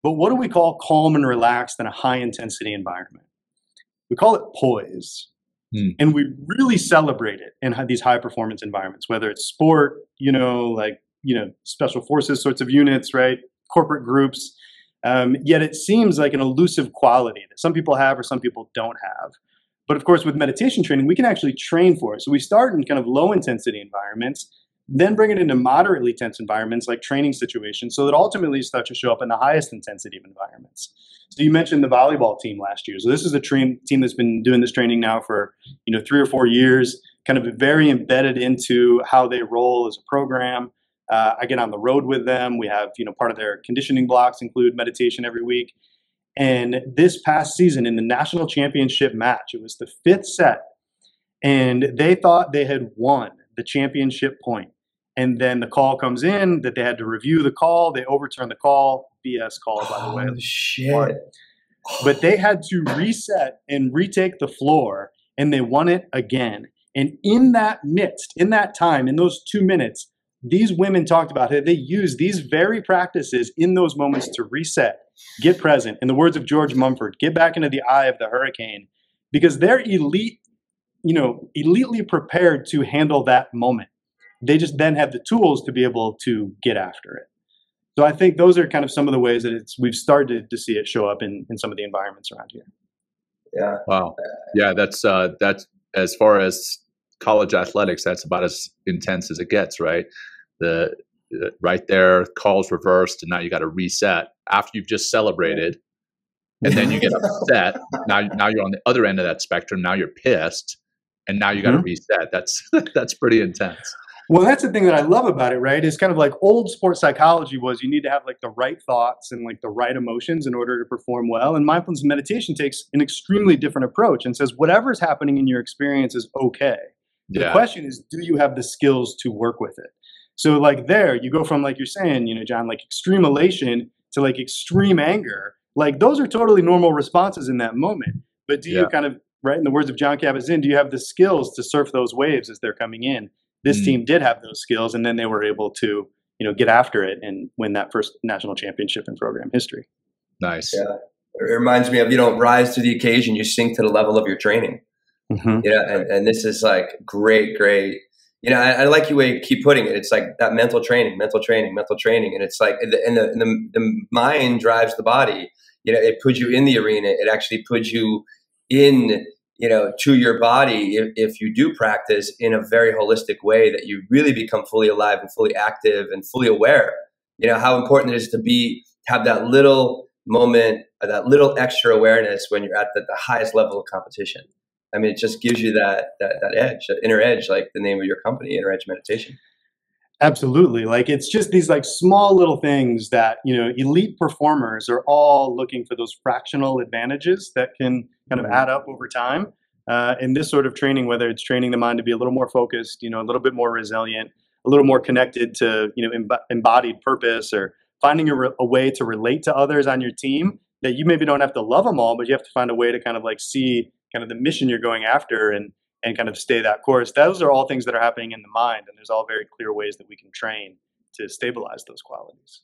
But what do we call calm and relaxed in a high intensity environment? We call it poise. And we really celebrate it in these high performance environments, whether it's sport, special forces sorts of units, right? Corporate groups. Yet it seems like an elusive quality that some people have or some people don't have. But of course, with meditation training, we can actually train for it. So we start in kind of low intensity environments, then bring it into moderately tense environments like training situations, so that ultimately you start to show up in the highest intensity of environments. So you mentioned the volleyball team last year. So this is a team that's been doing this training now for 3 or 4 years, kind of very embedded into how they roll as a program. I get on the road with them. We have, part of their conditioning blocks include meditation every week. And this past season in the national championship match, it was the 5th set, and they thought they had won the championship point. And then the call comes in that they had to review the call. They overturned the call. BS call, by the way. Oh, shit. But they had to reset and retake the floor, and they won it again. And in that time, in those 2 minutes, these women talked about how they use these very practices in those moments to reset, get present. In the words of George Mumford, get back into the eye of the hurricane, because they're elitely prepared to handle that moment. They just then have the tools to be able to get after it. So I think those are kind of some of the ways that we've started to see it show up in some of the environments around here. Yeah. Wow. Yeah, that's as far as college athletics, that's about as intense as it gets, right? The right there, calls reversed, and now you got to reset after you've just celebrated, and then you get upset. Now you're on the other end of that spectrum. Now you're pissed, and now you got to reset. That's pretty intense. Well, that's the thing that I love about it, right? It's kind of like old sports psychology was you need to have like the right thoughts and like the right emotions in order to perform well. And mindfulness meditation takes an extremely different approach and says whatever's happening in your experience is okay. The question is, do you have the skills to work with it? So like there, you go from, like you're saying, John, like extreme elation to like extreme anger. Like those are totally normal responses in that moment. But do you kind of, right, in the words of John Kabat-Zinn, do you have the skills to surf those waves as they're coming in? This team did have those skills, and then they were able to, get after it and win that first national championship in program history. Nice. Yeah. It reminds me of, you don't rise to the occasion, you sink to the level of your training. And this is like great. I like the way you keep putting it. It's like that mental training. And it's like, the mind drives the body. It puts you in the arena. It actually puts you in, to your body, if you do practice in a very holistic way, that you really become fully alive and fully active and fully aware. How important it is to have that little moment, that little extra awareness when you're at the highest level of competition. I mean, it just gives you that edge, that inner edge, like the name of your company, Inner Edge Meditation. Absolutely. Like it's just these like small little things that, elite performers are all looking for those fractional advantages that can kind of add up over time. In this sort of training, whether it's training the mind to be a little more focused, a little bit more resilient, a little more connected to, embodied purpose, or finding a way to relate to others on your team that you maybe don't have to love them all, but you have to find a way to kind of like see kind of the mission you're going after and kind of stay that course. Those are all things that are happening in the mind, and there's all very clear ways that we can train to stabilize those qualities.